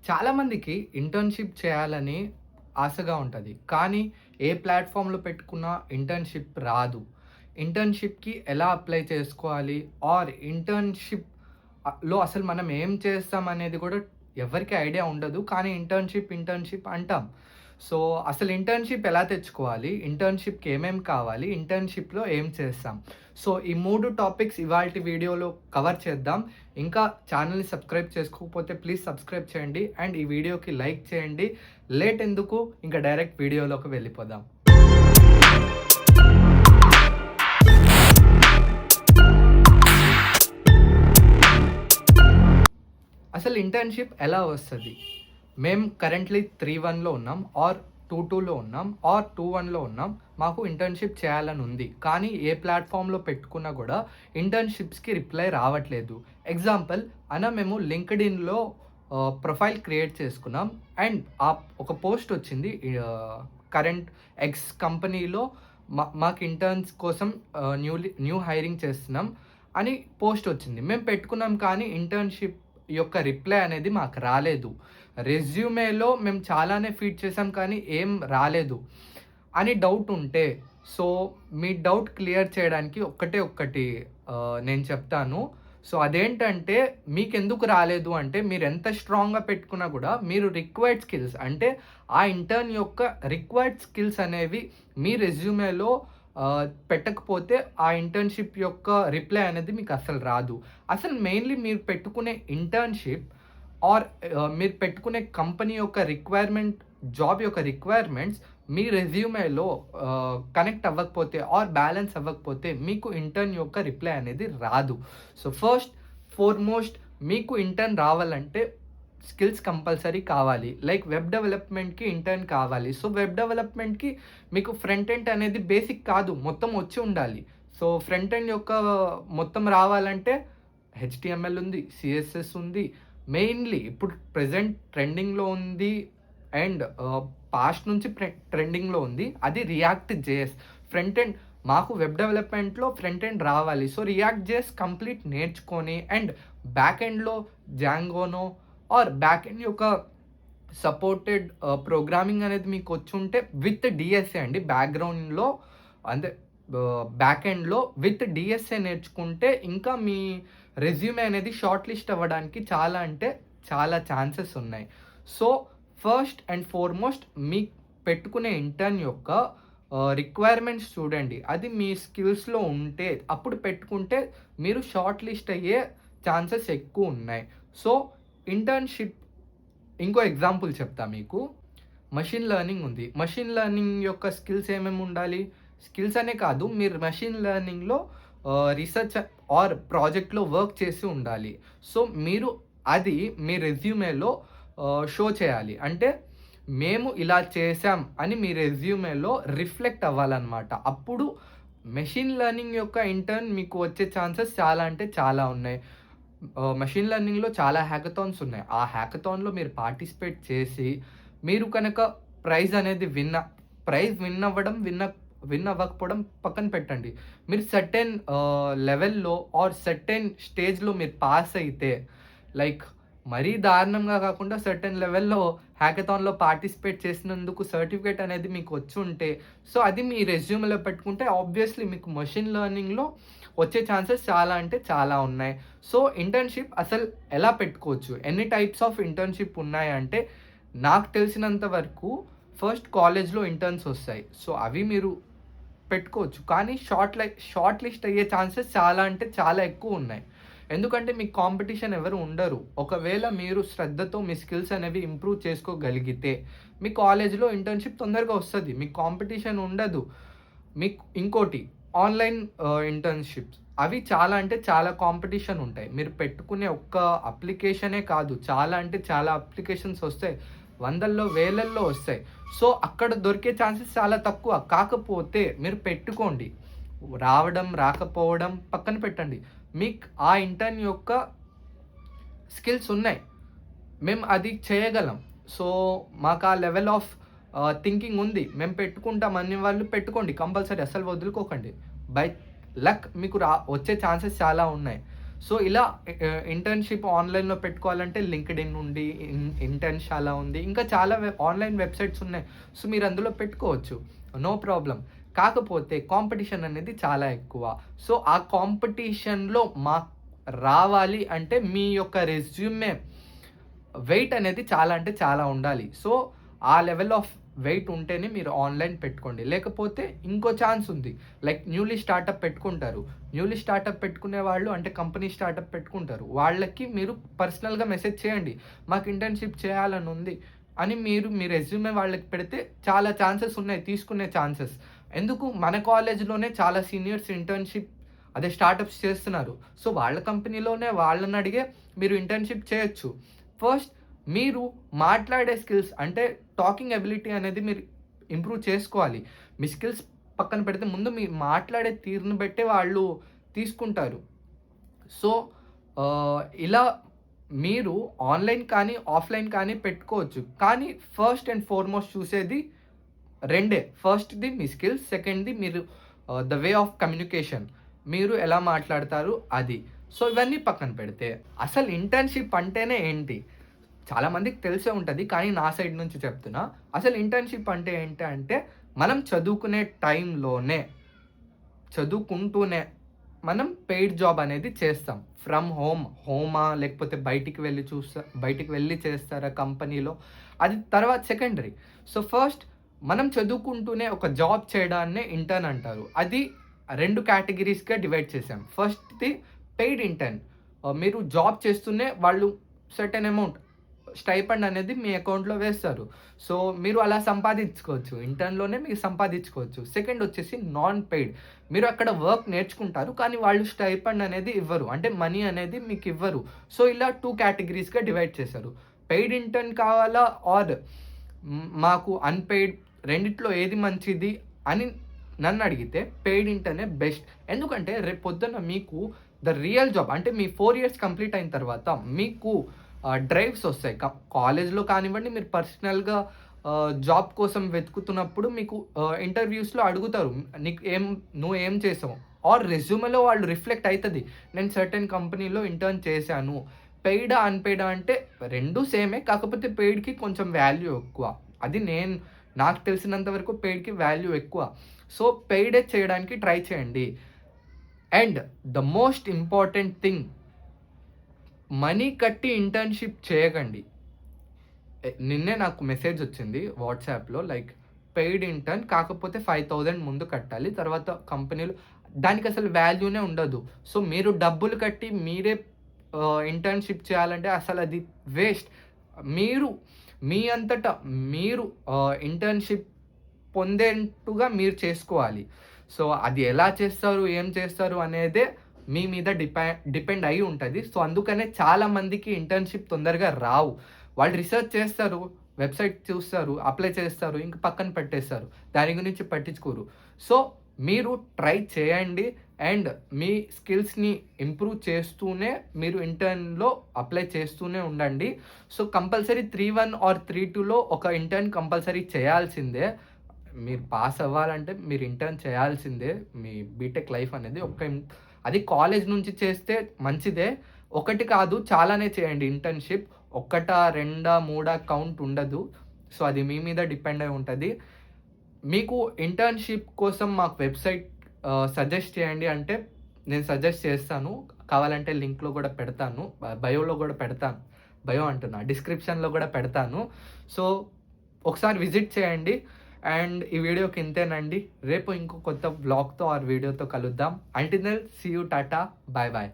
చాలామందికి ఇంటర్న్‌షిప్ చేయాలని ఆశగా ఉంటది. కానీ ఏ ప్లాట్‌ఫామ్‌లో పెట్టుకున్నా ఇంటర్న్‌షిప్ రాదు. ఇంటర్న్‌షిప్‌కి ఎలా అప్లై చేసుకోవాలి? ఆర్ ఇంటర్న్‌షిప్ లో అసలు మనం ఏం చేస్తాం అనేది కూడా ఎవరికీ ఐడియా ఉండదు. కానీ ఇంటర్న్‌షిప్ అంటాం. సో, అసలు ఇంటర్న్‌షిప్ ఎలా తెచ్చుకోవాలి? ఇంటర్న్‌షిప్‌కి ఏమేమి కావాలి? ఇంటర్న్‌షిప్‌లో ఏం చేస్తాం? సో, ఈ 3 టాపిక్స్ ఇవాల్టి వీడియోలో కవర్ చేద్దాం. ఇంకా ఛానెల్‌ని సబ్స్క్రైబ్ చేసుకోకపోతే ప్లీజ్ సబ్స్క్రైబ్ చేయండి. అండ్ ఈ వీడియోకి లైక్ చేయండి. లేట్ ఎందుకు? ఇంకా డైరెక్ట్ వీడియోలోకి వెళ్ళిపోదాం. అసలు ఇంటర్న్‌షిప్ ఎలా వస్తది? మేము కరెంట్‌లీ 3-1లో ఉన్నాం ఆర్ 2-2లో ఉన్నాం ఆర్ 2-1లో ఉన్నాం. మాకు ఇంటర్న్‌షిప్ చేయాలని ఉంది. కానీ ఏ ప్లాట్‌ఫామ్‌లో పెట్టుకున్నా గూడా ఇంటర్న్‌షిప్స్‌కి రిప్లై రావట్లేదు. ఎగ్జాంపుల్ మేము లింక్డ్ఇన్‌లో ప్రొఫైల్ క్రియేట్ చేసుకున్నాం. అండ్ ఒక పోస్ట్ వచ్చింది. కరెంట్ ఎక్స్ కంపెనీలో మాకు ఇంటర్న్స్ కోసం న్యూ హైరింగ్ చేస్తున్నాం అని పోస్ట్ వచ్చింది. మేము పెట్టుకున్నాం కానీ ఇంటర్న్‌షిప్ యొక్క రిప్లై అనేది మాకు రాలేదు. రెజ్యూమేలో మేము చాలానే ఫీడ్ చేసాం కానీ ఏం రాలేదు అని డౌట్ ఉంటే, సో, మీ డౌట్ క్లియర్ చేయడానికి ఒక్కటి నేను చెప్తాను. సో, అదేంటంటే మీకెందుకు రాలేదు అంటే మీరెంత స్ట్రాంగ్‌గా పెట్టుకున్నా కూడా మీరు రిక్వైర్డ్ స్కిల్స్ అంటే ఆ ఇంటర్న్ యొక్క రిక్వైర్డ్ స్కిల్స్ అనేవి మీ రెజ్యూమేలో పెట్టకపోతే ఆ ఇంటర్న్‌షిప్ యొక్క రిప్లై అనేది మీకు అస్సలు రాదు. అసలు మెయిన్‌లీ మీరు పెట్టుకునే ఇంటర్న్‌షిప్ ఆర్ మీరు పెట్టుకునే కంపెనీ యొక్క జాబ్ యొక్క రిక్వైర్మెంట్స్ మీ రెజ్యూమేలో కనెక్ట్ అవ్వకపోతే ఆర్ బ్యాలెన్స్ అవ్వకపోతే మీకు ఇంటర్న్ యొక్క రిప్లై అనేది రాదు. సో, ఫస్ట్ ఫార్‌మోస్ట్ మీకు ఇంటర్న్ రావాలంటే స్కిల్స్ కంపల్సరీ కావాలి. లైక్ వెబ్ డెవలప్‌మెంట్‌కి ఇంటర్న్ కావాలి. సో, వెబ్ డెవలప్‌మెంట్‌కి మీకు ఫ్రంట్ ఎండ్ అనేది బేసిక్ కాదు. మొత్తం వచ్చి ఉండాలి. సో, ఫ్రంట్ ఎండ్ యొక్క మొత్తం రావాలంటే హెచ్‌టీఎంఎల్ ఉంది, సీఎస్ఎస్ ఉంది. మెయిన్‌లీ ఇప్పుడు ప్రెజెంట్ ట్రెండింగ్‌లో ఉంది అండ్ పాస్ట్ నుంచి ట్రెండింగ్‌లో ఉంది. అది రియాక్ట్ జేఎస్. ఫ్రంట్ ఎండ్ మాకు వెబ్ డెవలప్‌మెంట్‌లో ఫ్రంట్ ఎండ్ రావాలి. సో, రియాక్ట్ జేఎస్ కంప్లీట్ నేర్చుకొని అండ్ బ్యాక్ ఎండ్‌లో జాంగోనో ఆర్ బ్యాక్ ఎండ్ యొక్క సపోర్టెడ్ ప్రోగ్రామింగ్ అనేది మీకు వచ్చుంటే విత్ డిఎస్ఏ అండి. బ్యాక్‌గ్రౌండ్‌లో అంటే బ్యాక్ ఎండ్‌లో విత్ డిఎస్ఏ నేర్చుకుంటే ఇంకా మీ రెజ్యూమే అనేది షార్ట్ లిస్ట్ అవ్వడానికి చాలా అంటే చాలా ఛాన్సెస్ ఉన్నాయి. సో, ఫస్ట్ అండ్ ఫార్‌మోస్ట్ మీ పెట్టుకునే ఇంటర్న్ యొక్క రిక్వైర్మెంట్స్ చూడండి. అది మీ స్కిల్స్‌లో ఉంటే అప్పుడు పెట్టుకుంటే మీరు షార్ట్ లిస్ట్ అయ్యే ఛాన్సెస్ ఎక్కువున్నాయి. సో, ఇంటర్న్‌షిప్ ఇంకో ఎగ్జాంపుల్ చెప్తా మీకు. మెషిన్ లెర్నింగ్ ఉంది. మెషిన్ లెర్నింగ్ యొక్క స్కిల్స్ ఏమేమి ఉండాలి? స్కిల్స్ అనే కాదు. మీరు మెషిన్ లెర్నింగ్‌లో రీసెర్చ్ ఆర్ ప్రాజెక్ట్‌లో వర్క్ చేసి ఉండాలి. సో, మీరు అది మీ రెజ్యూమేలో షో చేయాలి. అంటే మేము ఇలా చేసాం అని మీ రెజ్యూమేలో రిఫ్లెక్ట్ అవ్వాలన్నమాట. అప్పుడు మెషిన్ లెర్నింగ్ యొక్క ఇంటర్న్ మీకు వచ్చే ఛాన్సెస్ చాలా అంటే చాలా ఉన్నాయి. మెషిన్ లెర్నింగ్‌లో చాలా హ్యాకథాన్స్ ఉన్నాయి. ఆ హ్యాకథాన్‌లో మీరు పార్టిసిపేట్ చేసి, మీరు కనుక ప్రైజ్ అనేది విన్ అవ్వడం, విన్ అవ్వకపోవడం పక్కన పెట్టండి. మీరు సర్టెన్ లెవెల్‌లో ఆర్ సర్టెన్ స్టేజ్‌లో మీరు పాస్ అయితే, లైక్ మరీ దారుణంగా కాకుండా సర్టెన్ లెవెల్‌లో హ్యాకథాన్‌లో పార్టిసిపేట్ చేసినందుకు సర్టిఫికేట్ అనేది మీకు వచ్చుంటే, సో, అది మీ రెజ్యూమ్‌లో పెట్టుకుంటే ఆబ్వియస్‌లీ మీకు మెషిన్ లెర్నింగ్‌లో వచ్చే ఛాన్సెస్ చాలా అంటే చాలా ఉన్నాయి. సో, ఇంటర్న్‌షిప్ అసలు ఎలా పెట్టుకోవచ్చు? ఎన్ని టైప్స్ ఆఫ్ ఇంటర్న్‌షిప్ ఉన్నాయంటే, నాకు తెలిసినంత వరకు ఫస్ట్ కాలేజ్‌లో ఇంటర్న్స్ వస్తాయి. సో, అవి మీరు పెట్టుకోవచ్చు. కానీ షార్ట్ లిస్ట్ అయ్యే ఛాన్సెస్ చాలా అంటే చాలా ఎక్కువున్నాయి. ఎందుకంటే మీకు కాంపిటీషన్ ఎవరు ఉండరు. ఒకవేళ మీరు శ్రద్ధతో మీ స్కిల్స్ అనేవి ఇంప్రూవ్ చేసుకోగలిగితే, మీ కాలేజ్‌లో ఇంటర్న్‌షిప్ తొందరగా వస్తది. మీకు కాంపిటీషన్ ఉండదు. మీకు ఇంకోటి ఆన్‌లైన్ ఇంటర్న్‌షిప్స్ అవి చాలా అంటే చాలా కాంపిటీషన్ ఉంటాయి. మీరు పెట్టుకునే ఒక్క అప్లికేషనే కాదు. చాలా అంటే చాలా అప్లికేషన్స్ వస్తాయి. వందల్లో, వేలల్లో వస్తాయి. సో, అక్కడ దొరికే ఛాన్సెస్ చాలా తక్కువ. కాకపోతే మీరు పెట్టుకోండి. రావడం, రాకపోవడం పక్కన పెట్టండి. మీకు ఆ ఇంటర్న్ యొక్క స్కిల్స్ ఉన్నాయి. మేము అది చేయగలం. సో, మాకు ఆ లెవెల్ ఆఫ్ థింకింగ్ ఉంది. మేము పెట్టుకుంటాం అనే వాళ్ళు పెట్టుకోండి కంపల్సరీ అస్సలు వదులుకోకండి. బై లక్ మీకు వచ్చే ఛాన్సెస్ చాలా ఉన్నాయి. సో ఇలా ఇంటర్న్‌షిప్ ఆన్‌లైన్‌లో పెట్టుకోవాలంటే లింక్డ్ఇన్ ఉంది, ఇంటర్న్‌షాలా ఉంది. ఇంకా చాలా ఆన్‌లైన్ వెబ్‌సైట్స్ ఉన్నాయి. సో మీరు అందులో పెట్టుకోవచ్చు. No problem. కాకపోతే కాంపిటీషన్ అనేది చాలా ఎక్కువ. సో ఆ కాంపిటీషన్‌లో రావాలి అంటే మీ యొక్క రెజ్యూమే వెయిట్ అనేది చాలా అంటే చాలా ఉండాలి. సో ఆ లెవెల్ ఆఫ్ వెయిట్ ఉంటేనే మీరు ఆన్‌లైన్ పెట్టుకోండి. లేకపోతే ఇంకో ఛాన్స్ ఉంది. లైక్ న్యూలీ స్టార్టప్ పెట్టుకుంటారు. న్యూలీ స్టార్టప్ పెట్టుకునే వాళ్ళు అంటే కంపెనీ స్టార్టప్ పెట్టుకుంటారు. వాళ్ళకి మీరు పర్సనల్‌గా మెసేజ్ చేయండి. మాకు ఇంటర్న్‌షిప్ చేయాలని ఉంది అని మీరు మీ రెజ్యూమే వాళ్ళకి పెడితే చాలా ఛాన్సెస్ ఉన్నాయి తీసుకునే ఛాన్సెస్. ఎందుకు మన కాలేజ్‌లోనే చాలా సీనియర్స్ ఇంటర్న్‌షిప్ అదే స్టార్టప్స్ చేస్తున్నారు. సో వాళ్ళ కంపెనీలోనే వాళ్ళని అడిగే మీరు ఇంటర్న్‌షిప్ చేయొచ్చు. ఫస్ట్ మీరు మాట్లాడే స్కిల్స్ అంటే టాకింగ్ ఎబిలిటీ అనేది మీరు ఇంప్రూవ్ చేసుకోవాలి. మీ స్కిల్స్ పక్కన పెడితే ముందు మీ మాట్లాడే తీరుని బట్టే వాళ్ళు తీసుకుంటారు. సో ఇలా మీరు ఆన్‌లైన్ కానీ, ఆఫ్‌లైన్ కానీ పెట్టుకోవచ్చు. కానీ ఫస్ట్ అండ్ ఫార్‌మోస్ట్ చూసేది రెండే. ఫస్ట్‌ది మీ స్కిల్స్, సెకండ్‌ది మీరు ద వే ఆఫ్ కమ్యూనికేషన్. మీరు ఎలా మాట్లాడతారు అది. సో ఇవన్నీ పక్కన పెడితే అసలు ఇంటర్న్‌షిప్ అంటేనే ఏంటి? చాలామందికి తెలిసే ఉంటది. కానీ నా సైడ్ నుంచి చెప్తున్నా. అసలు ఇంటర్న్‌షిప్ అంటే ఏంటి అంటే, మనం చదువుకునే టైంలోనే, చదువుకుంటూనే మనం పెయిడ్ జాబ్ అనేది చేస్తాం. ఫ్రమ్ హోమా లేకపోతే బయటికి వెళ్లి చేస్తారా కంపెనీలో, అది తర్వాత సెకండరీ. సో ఫస్ట్ మనం చదువుకుంటూనే ఒక జాబ్ చేయడాన్నే ఇంటర్న్ అంటారు. అది 2 కేటగరీస్‌గా డివైడ్ చేసాం. ఫస్ట్‌ది పెయిడ్ ఇంటర్న్. మీరు జాబ్ చేస్తూనే వాళ్ళు సర్టెన్ అమౌంట్ స్టైపెండ్ అనేది మీ అకౌంట్‌లో వేస్తారు. సో మీరు అలా సంపాదించుకోవచ్చు. ఇంటర్న్‌లోనే మీరు సంపాదించుకోవచ్చు. సెకండ్ వచ్చేసి నాన్ పెయిడ్. మీరు అక్కడ వర్క్ నేర్చుకుంటారు. కానీ వాళ్ళు స్టైపెండ్ అనేది ఇవ్వరు. అంటే మనీ అనేది మీకు ఇవ్వరు. సో ఇలా 2 కేటగరీస్‌గా డివైడ్ చేశారు. పెయిడ్ ఇంటర్న్ కావాలా ఆర్ మాకు అన్‌పెయిడ్ రెండిట్లో ఏది మంచిది అని నన్నడిగితే పెయిడ్ ఇంటర్నే బెస్ట్. ఎందుకంటే రేపు పొద్దున్న మీకు ద రియల్ జాబ్ అంటే మీ 4 ఇయర్స్ కంప్లీట్ అయిన తర్వాత మీకు డ్రైవ్స్ వస్తాయి. కాలేజ్‌లో కానివ్వండి, మీరు పర్సనల్‌గా జాబ్ కోసం వెతుకుతున్నప్పుడు మీకు ఇంటర్వ్యూస్‌లో అడుగుతారు. నువ్వేం చేసావు? ఆర్ రెజ్యూమేలో వాళ్ళు రిఫ్లెక్ట్ అయితది. నేను సర్టెన్ కంపెనీలో ఇంటర్న్ చేశాను. పెయిడా, అన్‌పెయిడా అంటే 2 సేమే. కాకపోతే పెయిడ్‌కి కొంచెం వాల్యూ ఎక్కువ. అది నాకు తెలిసినంత వరకు పెయిడ్‌కి వాల్యూ ఎక్కువ. సో పెయిడే చేయడానికి ట్రై చేయండి. And the most important thing, money కట్టి ఇంటర్న్‌షిప్ చేయకండి. నిన్నే నాకు మెసేజ్ వచ్చింది వాట్సాప్‌లో లైక్ పెయిడ్ ఇంటర్న్ కాకపోతే 5,000 ముందు కట్టాలి. తర్వాత కంపెనీలో దానికసలు వాల్యూనే ఉండదు. సో మీరు డబ్బులు కట్టి మీరే ఇంటర్న్‌షిప్ చేయాలంటే అసలది వేస్ట్. మీరు మీ అంతట మీరు ఇంటర్న్‌షిప్ పొందేంటుగా మీరు చేసుకోవాలి. సో అది ఎలా చేస్తారు, ఏం చేస్తారు అనేదే మీ మీద డిపెండ్ అయ్యి ఉంటది. సో అందుకనే చాలా మందికి ఇంటర్న్‌షిప్ తొందరగా రావు. వాళ్ళు రిసర్చ్ చేస్తారు, వెబ్‌సైట్ చూస్తారు, అప్లై చేస్తారు, ఇంక పక్కన పెట్టేస్తారు. దాని గురించి పట్టించుకోరు. సో మీరు ట్రై చేయండి అండ్ మీ స్కిల్స్‌ని ఇంప్రూవ్ చేస్తూనే మీరు ఇంటర్న్‌లో అప్లై చేస్తూనే ఉండండి. సో కంపల్సరీ 3-1 ఆర్ 3-2లో ఒక ఇంటర్న్ కంపల్సరీ చేయాల్సిందే. మీరు పాస్ అవ్వాలంటే మీరు ఇంటర్న్ చేయాల్సిందే. మీ బీటెక్ లైఫ్ అనేది అది కాలేజ్ నుంచి చేస్తే మంచిదే. ఒకటి కాదు చాలానే చేయండి ఇంటర్న్‌షిప్. ఒకటా, రెండా, మూడా కౌంట్ ఉండదు. సో అది మీ మీద డిపెండ్ అయి ఉంటది. మీకు ఇంటర్న్‌షిప్ కోసం మాకు వెబ్‌సైట్ సజెస్ట్ చేయండి అంటే నేను సజెస్ట్ చేస్తాను. కావాలంటే లింక్‌లో గూడా పెడతాను. బయోలో గూడా పెడతాను. బయో అంటున్నా, డిస్క్రిప్షన్‌లో గూడా పెడతాను. సో ఒకసారి విజిట్ చేయండి. అండ్ ఈ వీడియోకి ఇంతేనండి. రేపు ఇంకో కొత్త వ్లాగ్‌తో ఆర్ వీడియోతో కలుద్దాం. Until then see you. Tata. Bye bye.